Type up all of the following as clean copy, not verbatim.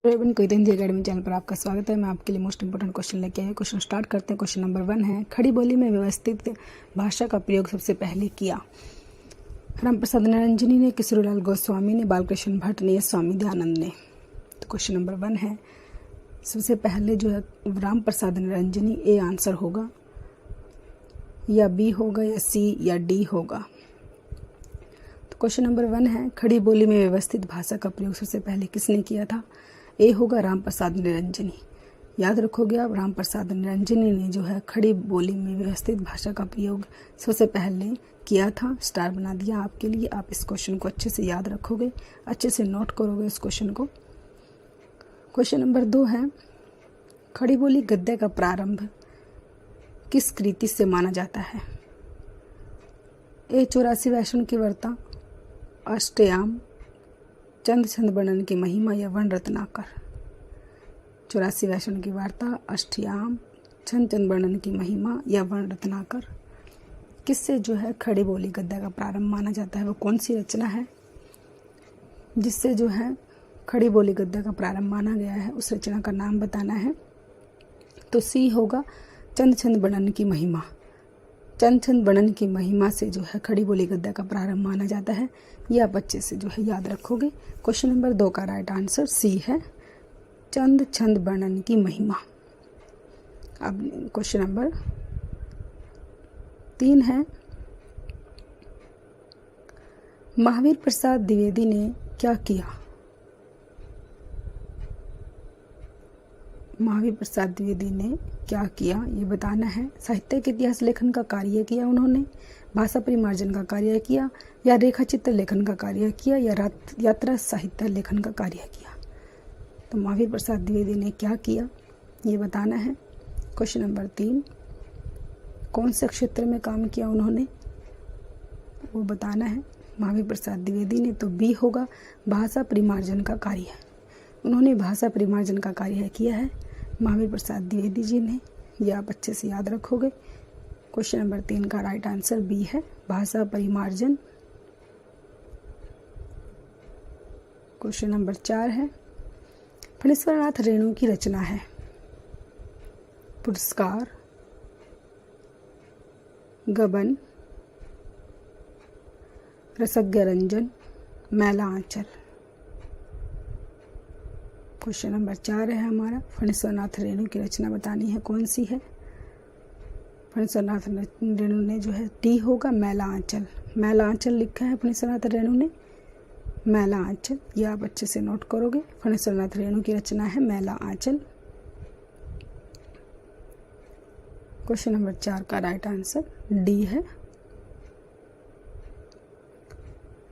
Everyone, कोई Hindi academy channel पर आपका स्वागत है। मैं आपके लिए मोस्ट इंपोर्टेंट क्वेश्चन लेके आई। क्वेश्चन स्टार्ट करते हैं। क्वेश्चन नंबर 1 है, खड़ी बोली में व्यवस्थित भाषा का प्रयोग सबसे पहले किया? रामप्रसाद निरंजनी ने, किशोरीलाल गोस्वामी ने, बालकृष्ण भट्ट ने, स्वामी दयानंद ने। तो क्वेश्चन नंबर 1 है, सबसे पहले जो है रामप्रसाद निरंजनी, ए आंसर होगा, या बी होगा, या सी, या डी होगा। तो क्वेश्चन नंबर 1 है, खड़ी बोली में व्यवस्थित भाषा का प्रयोग सबसे पहले किसने किया था? ए होगा रामप्रसाद निरंजनी। याद रखोगे आप, रामप्रसाद निरंजनी ने जो है खड़ी बोली में व्यवस्थित भाषा का प्रयोग सबसे पहले किया था। स्टार बना दिया आपके लिए। आप इस क्वेश्चन को अच्छे से याद रखोगे, अच्छे से नोट करोगे इस क्वेश्चन को। क्वेश्चन नंबर 2 है, खड़ी बोली गद्य का प्रारंभ किस कृति से माना जाता है? ए 84 वैष्णव की वार्ता, अष्टयाम, चंद छंद वर्णन की महिमा, या वर्ण रत्नाकर। 84 वैष्णव की वार्ता, अष्टयाम, छंद वर्णन की महिमा, या वर्ण रत्नाकर। किससे जो है खड़ी बोली गद्य का प्रारंभ माना जाता है? वो कौन सी रचना है जिससे जो है खड़ी बोली गद्य का प्रारंभ माना गया है? उस रचना का नाम बताना है। तो सी होगा चंद छंद वर्णन की महिमा। चंद छंद वर्णन की महिमा से जो है खड़ी बोली गद्य का प्रारंभ माना जाता है। ये आप अच्छे से जो है याद रखोगे। क्वेश्चन नंबर 2 का राइट आंसर सी है, चंद छंद वर्णन की महिमा। अब क्वेश्चन नंबर 3 है, महावीर प्रसाद द्विवेदी ने क्या किया? महावीर प्रसाद द्विवेदी ने क्या किया ये बताना है। साहित्यिक इतिहास लेखन का कार्य किया उन्होंने, भाषा परिमार्जन का कार्य किया, या रेखा चित्र लेखन का कार्य किया, या यात्रा साहित्य लेखन का कार्य किया। तो महावीर प्रसाद द्विवेदी ने क्या किया ये बताना है। क्वेश्चन नंबर 3, कौन से क्षेत्र में काम किया उन्होंने वो बताना है। महावीर प्रसाद द्विवेदी ने, तो बी होगा भाषा परिमार्जन का कार्य। उन्होंने भाषा परिमार्जन का कार्य किया है महावीर प्रसाद द्विवेदी जी ने। ये आप अच्छे से याद रखोगे। क्वेश्चन नंबर 3 का राइट आंसर बी है, भाषा परिमार्जन। क्वेश्चन नंबर 4 है, फणीश्वरनाथ रेणु की रचना है पुरस्कार, गबन, रसज्ञ रंजन, मैला आंचल। क्वेश्चन नंबर 4 है हमारा, फणीश्वरनाथ रेणु की रचना बतानी है, कौन सी है? फणीश्वरनाथ रेणु ने जो है डी होगा मैला आंचल। मैला आंचल लिखा है फणीश्वरनाथ रेणु ने, मैला आंचल। ये आप अच्छे से नोट करोगे। फणीश्वरनाथ रेणु की रचना है मैला आंचल। क्वेश्चन नंबर 4 का राइट आंसर डी है।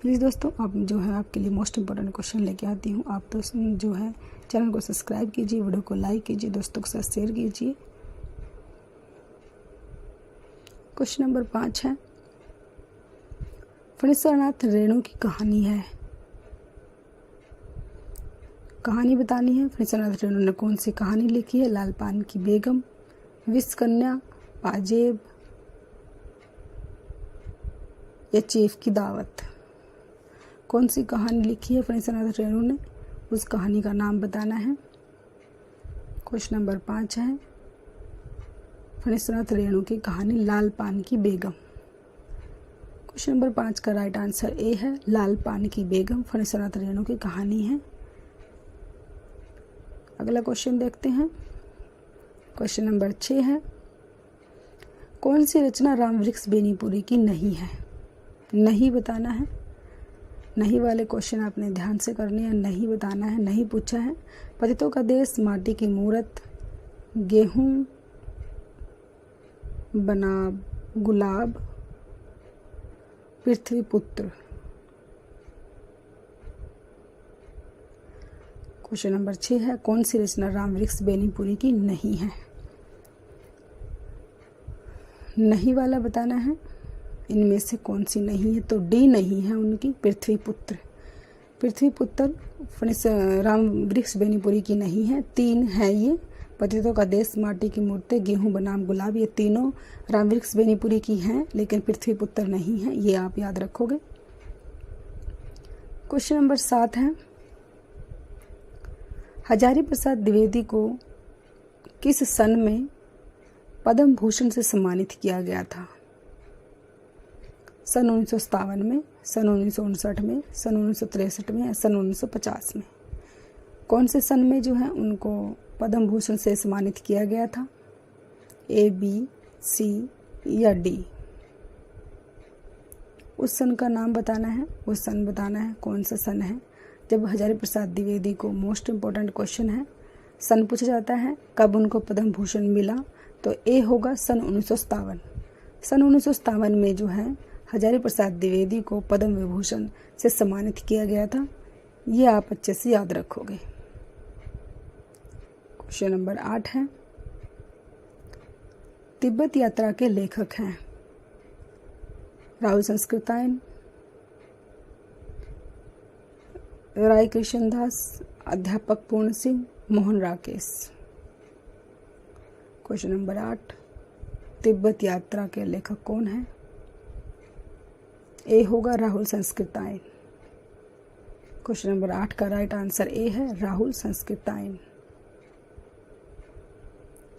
प्लीज़ दोस्तों, आप जो है आपके लिए मोस्ट इंपॉर्टेंट क्वेश्चन लेके आती हूँ। आप तो जो है चैनल को सब्सक्राइब कीजिए, वीडियो को लाइक कीजिए, दोस्तों के साथ शेयर कीजिए। क्वेश्चन नंबर 5 है, फणीश्वरनाथ रेणु की कहानी है, कहानी बतानी है। फणीश्वरनाथ रेणु ने कौन सी कहानी लिखी है? लाल पान की बेगम, विष कन्या, पाजेब, या चीफ की दावत। कौन सी कहानी लिखी है फणीश्वरनाथ रेणु ने? उस कहानी का नाम बताना है। क्वेश्चन नंबर 5 है, फणीश्वरनाथ रेणु की कहानी लाल पान की बेगम। क्वेश्चन नंबर 5 का राइट आंसर ए है, लाल पान की बेगम फणीश्वरनाथ रेणु की कहानी है। अगला क्वेश्चन देखते हैं। क्वेश्चन नंबर 6 है, कौन सी रचना रामवृक्ष बेनीपुरी की नहीं है? नहीं बताना है। नहीं वाले क्वेश्चन आपने ध्यान से करने हैं, नहीं बताना है। नहीं पूछा है, पतितों का देश, माटी की मूरत, गेहूं बना गुलाब, पृथ्वी पुत्र। क्वेश्चन नंबर 6 है, कौन सी रचना रामवृक्ष बेनीपुरी की नहीं है? नहीं वाला बताना है। इनमें से कौन सी नहीं है? तो डी नहीं है उनकी, पृथ्वी पुत्र। पृथ्वी पुत्र रामवृक्ष बेनीपुरी की नहीं है। 3 है ये, पतितों का देश, माटी की मूर्तें, गेहूं बनाम गुलाब। ये तीनों रामवृक्ष बेनीपुरी की हैं, लेकिन पृथ्वी पुत्र नहीं है। ये आप याद रखोगे। क्वेश्चन नंबर 7 है, हजारी प्रसाद द्विवेदी को किस सन में पद्म भूषण से सम्मानित किया गया था? सन 1957 में, सन 1959 में, सन 1963 में या सन 1950 में? कौन से सन में जो है उनको पद्म भूषण से सम्मानित किया गया था? ए, बी, सी या डी? उस सन का नाम बताना है, उस सन बताना है कौन सा सन है जब हजारी प्रसाद द्विवेदी को, मोस्ट इम्पोर्टेंट क्वेश्चन है, सन पूछा जाता है कब उनको पद्म भूषण मिला, तो ए होगा सन 1957। सन 1957 में जो है हजारी प्रसाद द्विवेदी को पद्म विभूषण से सम्मानित किया गया था। ये आप अच्छे से याद रखोगे। क्वेश्चन नंबर 8 है, तिब्बत यात्रा के लेखक हैं राहुल संस्कृतायन, राय कृष्णदास, अध्यापक पूर्ण सिंह, मोहन राकेश। क्वेश्चन नंबर 8, तिब्बत यात्रा के लेखक कौन है? ए होगा राहुल संस्कृतायन। क्वेश्चन नंबर 8 का राइट आंसर ए है, राहुल संस्कृतायन।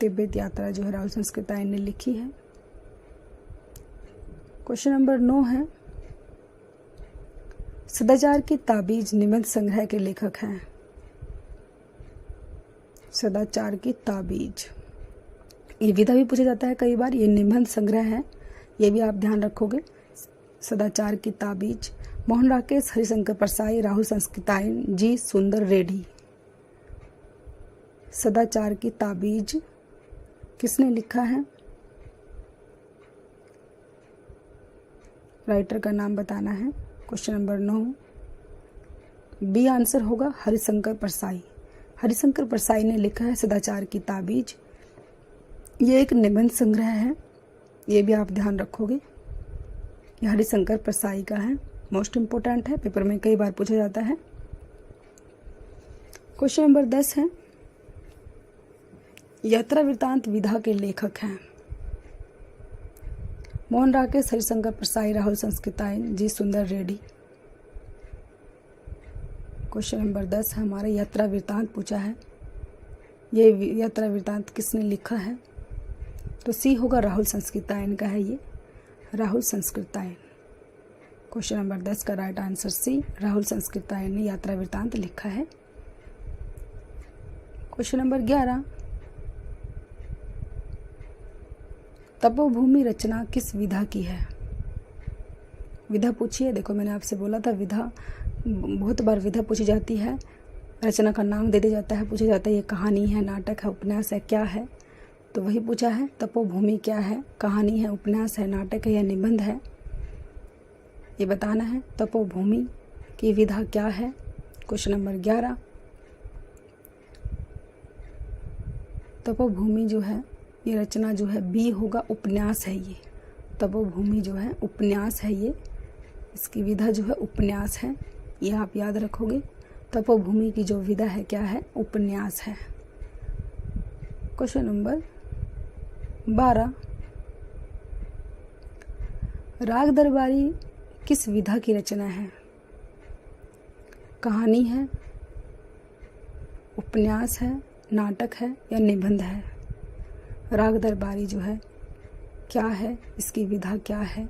तिब्बत यात्रा जो है राहुल संस्कृतायन ने लिखी है। क्वेश्चन नंबर 9 है, सदाचार की ताबीज निबंध संग्रह के लेखक हैं। सदाचार की ताबीज, ये विधा भी पूछा जाता है कई बार, ये निबंध संग्रह है, ये भी आप ध्यान रखोगे। सदाचार की ताबीज, मोहन राकेश, हरिशंकर परसाई, राहुल संस्कृतायन, जी सुंदर रेड्डी। सदाचार की ताबीज किसने लिखा है? राइटर का नाम बताना है। क्वेश्चन नंबर 9, बी आंसर होगा हरिशंकर परसाई। हरिशंकर परसाई ने लिखा है सदाचार की ताबीज। ये एक निबंध संग्रह है, ये भी आप ध्यान रखोगे। ये हरिशंकर परसाई का है, मोस्ट इम्पोर्टेंट है, पेपर में कई बार पूछा जाता है। क्वेश्चन नंबर 10 है, यात्रा वृत्तांत विधा के लेखक हैं मोहन राकेश, हरिशंकर परसाई, राहुल संस्कृतायन, जी सुंदर रेड्डी। क्वेश्चन नंबर 10 हमारा यात्रा वृत्तांत पूछा है, ये यात्रा वृत्तांत किसने लिखा है? तो सी होगा राहुल संस्कृतायन का है, ये राहुल संस्कृतायन। क्वेश्चन नंबर 10 का राइट आंसर सी, राहुल संस्कृतायन ने यात्रा वृत्तांत लिखा है। क्वेश्चन नंबर 11, तपोभूमि रचना किस विधा की है? विधा पूछी है, देखो मैंने आपसे बोला था विधा, बहुत बार विधा पूछी जाती है, रचना का नाम दे दिया जाता है, पूछा जाता है ये कहानी है, नाटक है, उपन्यास है, क्या है? तो वही पूछा है, तपोभूमि क्या है, कहानी है, उपन्यास है, नाटक है या निबंध है, ये बताना है। तपोभूमि की विधा क्या है? क्वेश्चन नंबर 11, तपोभूमि जो है ये रचना जो है बी होगा, उपन्यास है ये। तपोभूमि जो है उपन्यास है ये, इसकी विधा जो है उपन्यास है, ये आप याद रखोगे। तपोभूमि की जो विधा है क्या है? उपन्यास है। क्वेश्चन नंबर 12, राग दरबारी किस विधा की रचना है? कहानी है, उपन्यास है, नाटक है या निबंध है? राग दरबारी जो है क्या है, इसकी विधा क्या है?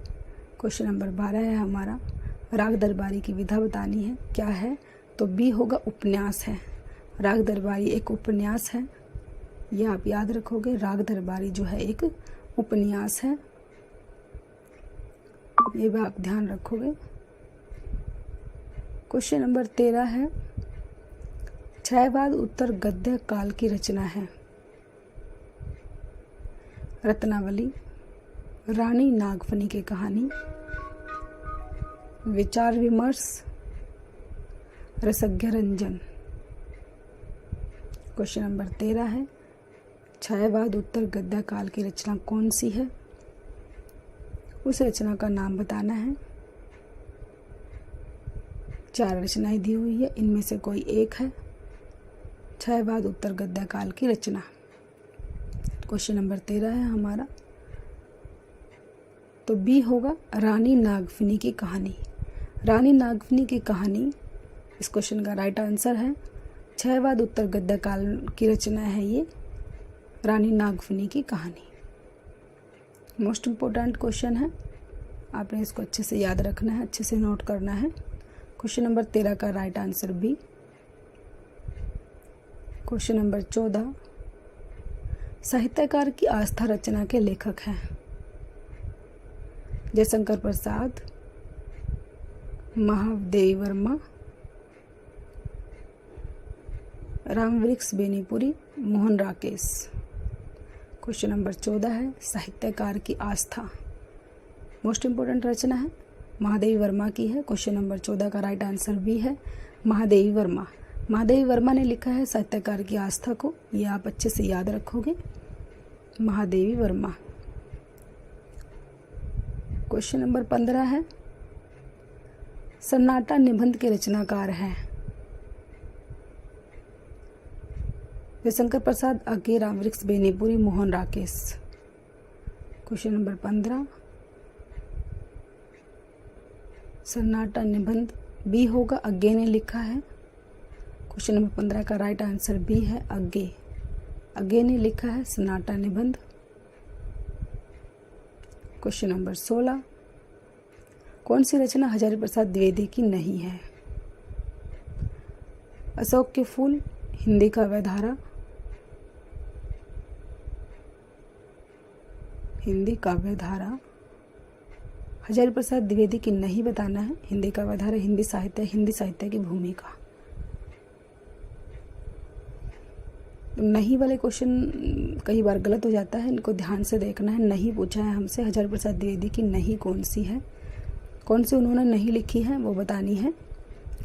क्वेश्चन नंबर 12 है हमारा, राग दरबारी की विधा बतानी है, क्या है? तो बी होगा, उपन्यास है। राग दरबारी एक उपन्यास है, ये आप याद रखोगे। राग दरबारी जो है एक उपन्यास है, ये भी आप ध्यान रखोगे। क्वेश्चन नंबर 13 है, छायावाद उत्तर गद्य काल की रचना है। रत्नावली, रानी नागफनी की कहानी, विचार विमर्श, रसज्ञ रंजन। क्वेश्चन नंबर 13 है, छायावाद उत्तर गद्य काल की रचना कौन सी है? उस रचना का नाम बताना है। 4 रचनाएं दी हुई है, इनमें से कोई एक है छायावाद उत्तर गद्य काल की रचना। क्वेश्चन नंबर 13 है हमारा, तो बी होगा, रानी नागफनी की कहानी। रानी नागफनी की कहानी इस क्वेश्चन का राइट आंसर है। क्षयवाद उत्तर गद्य काल की रचना है ये, रानी नागफनी की कहानी। मोस्ट इम्पोर्टेंट क्वेश्चन है, आपने इसको अच्छे से याद रखना है, अच्छे से नोट करना है। क्वेश्चन नंबर 13 का right answer B. Question number 14, साहित्यकार की आस्था रचना के लेखक हैं जयशंकर प्रसाद, महादेवी वर्मा, रामवृक्ष बेनीपुरी, मोहन राकेश। क्वेश्चन नंबर 14 है, साहित्यकार की आस्था, मोस्ट इम्पोर्टेंट रचना है, महादेवी वर्मा की है। क्वेश्चन नंबर 14 का राइट आंसर बी है, महादेवी वर्मा। महादेवी वर्मा ने लिखा है साहित्यकार की आस्था को, ये आप अच्छे से याद रखोगे, महादेवी वर्मा। क्वेश्चन नंबर 15 है, सन्नाटा निबंध के रचनाकार हैं जयशंकर प्रसाद, अज्ञे, रामवृक्ष बेनीपुरी, मोहन राकेश। क्वेश्चन नंबर 15, सन्नाटा निबंध बी होगा, अज्ञे ने लिखा है। क्वेश्चन नंबर 15 का राइट आंसर बी है, अज्ञे। अज्ञे ने लिखा है सन्नाटा निबंध। क्वेश्चन नंबर 16, कौन सी रचना हजारी प्रसाद द्विवेदी की नहीं है? अशोक के फूल, हिंदी काव्यधारा, हिंदी काव्यधारा हजारी प्रसाद द्विवेदी की नहीं बताना है। हिंदी काव्यधारा, हिंदी साहित्य की भूमिका। नहीं वाले क्वेश्चन कई बार गलत हो जाता है, इनको ध्यान से देखना है। नहीं पूछा है हमसे, हजारी प्रसाद द्विवेदी की नहीं कौन सी है, कौन सी उन्होंने नहीं लिखी है वो बतानी है।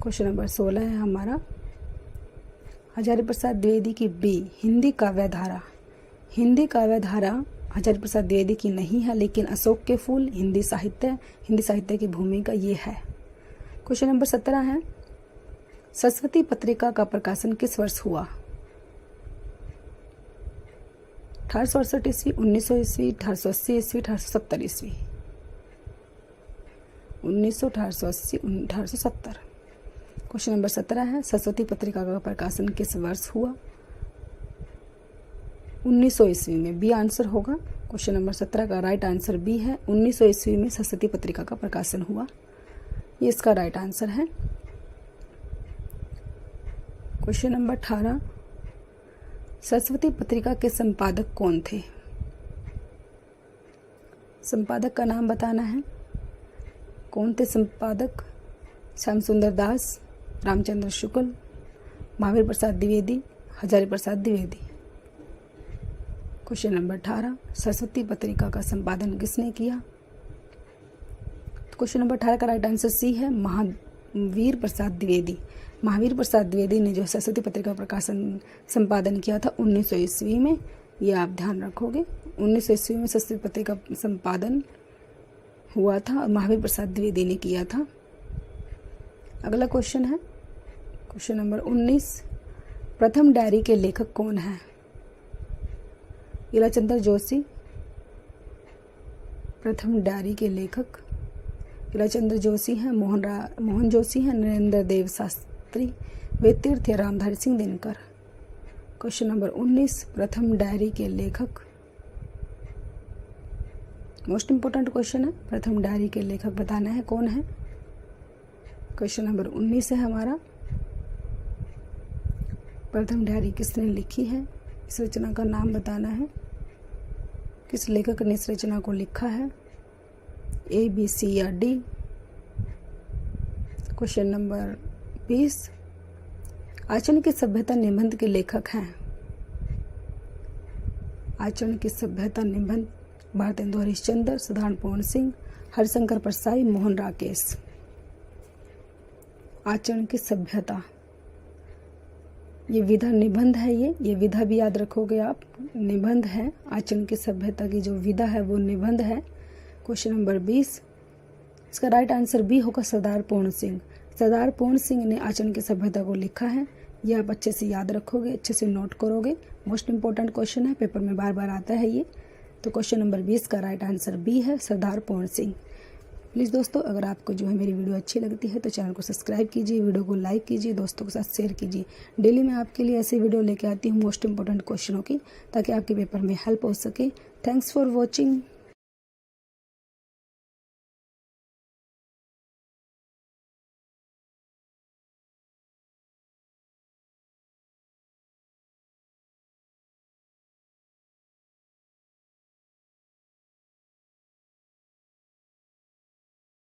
क्वेश्चन नंबर 16 है हमारा, हजारी प्रसाद द्विवेदी की बी, हिंदी काव्यधारा। हिंदी काव्यधारा हजारी प्रसाद द्विवेदी की नहीं है, लेकिन अशोक के फूल, हिंदी साहित्य की भूमिका ये है। क्वेश्चन नंबर 17 है, सरस्वती पत्रिका का प्रकाशन किस वर्ष हुआ? 1868 ईस्वी, 1900 ईस्वी, 1880 ईस्वी, 1870 ईस्वी। 1880, 1870। क्वेश्चन नंबर 17 है, सरस्वती पत्रिका का प्रकाशन किस वर्ष हुआ? 1900 ईस्वी में, बी आंसर होगा। क्वेश्चन नंबर 17 का राइट आंसर बी है, 1900 ईस्वी में सरस्वती पत्रिका का प्रकाशन हुआ, ये इसका राइट आंसर है। क्वेश्चन नंबर 18, सरस्वती पत्रिका के संपादक कौन थे? संपादक का नाम बताना है। कौन थे संपादक? श्याम सुंदर दास, रामचंद्र शुक्ल, महावीर प्रसाद द्विवेदी, हजारी प्रसाद द्विवेदी। क्वेश्चन नंबर 18, सरस्वती पत्रिका का संपादन किसने किया? क्वेश्चन नंबर 18 का राइट आंसर सी है, महावीर प्रसाद द्विवेदी। महावीर प्रसाद द्विवेदी ने जो सरस्वती पत्रिका प्रकाशन संपादन किया था 1900 ईस्वी में, ये आप ध्यान रखोगे। 1900 ईस्वी में सरस्वती पत्रिका संपादन हुआ था और महावीर प्रसाद द्विवेदी ने किया था। अगला क्वेश्चन है क्वेश्चन नंबर 19, प्रथम डायरी के लेखक कौन है? इलाचंद्र जोशी। प्रथम डायरी के लेखक इलाचंद्र जोशी हैं, मोहन जोशी हैं, नरेंद्र देव शास्त्री, वेदतीर्थ या रामधारी सिंह दिनकर। क्वेश्चन नंबर 19, प्रथम डायरी के लेखक, मोस्ट इंपोर्टेंट क्वेश्चन है, प्रथम डायरी के लेखक बताना है कौन है। क्वेश्चन नंबर 19 है हमारा, प्रथम डायरी किसने लिखी है? इस रचना का नाम बताना है, किस लेखक ने इस रचना को लिखा है, ए, बी, सी या डी। क्वेश्चन नंबर 20, आचरण की सभ्यता निबंध के लेखक हैं। आचरण की सभ्यता निबंध भारतेंदु हरिश्चंद्र, साधारण पूर्ण सिंह, हरिशंकर परसाई, मोहन राकेश। आचरण की सभ्यता, ये विधा निबंध है, ये विधा भी याद रखोगे आप, निबंध है। आचरण की सभ्यता की जो विधा है वो निबंध है। क्वेश्चन नंबर 20, इसका राइट आंसर बी होगा, सरदार पूर्ण सिंह। सरदार पूर्ण सिंह ने आचरण की सभ्यता को लिखा है, ये आप अच्छे से याद रखोगे, अच्छे से नोट करोगे। मोस्ट इंपॉर्टेंट क्वेश्चन है, पेपर में बार बार आता है ये। तो क्वेश्चन नंबर 20 का राइट आंसर बी है, सरदार पूर्ण सिंह। प्लीज़ दोस्तों, अगर आपको जो है मेरी वीडियो अच्छी लगती है तो चैनल को सब्सक्राइब कीजिए, वीडियो को लाइक कीजिए, दोस्तों के साथ शेयर कीजिए। डेली मैं आपके लिए ऐसे वीडियो लेके आती हूँ मोस्ट इंपॉर्टेंट क्वेश्चनों की, ताकि आपके पेपर में हेल्प हो सके। Thanks for watching.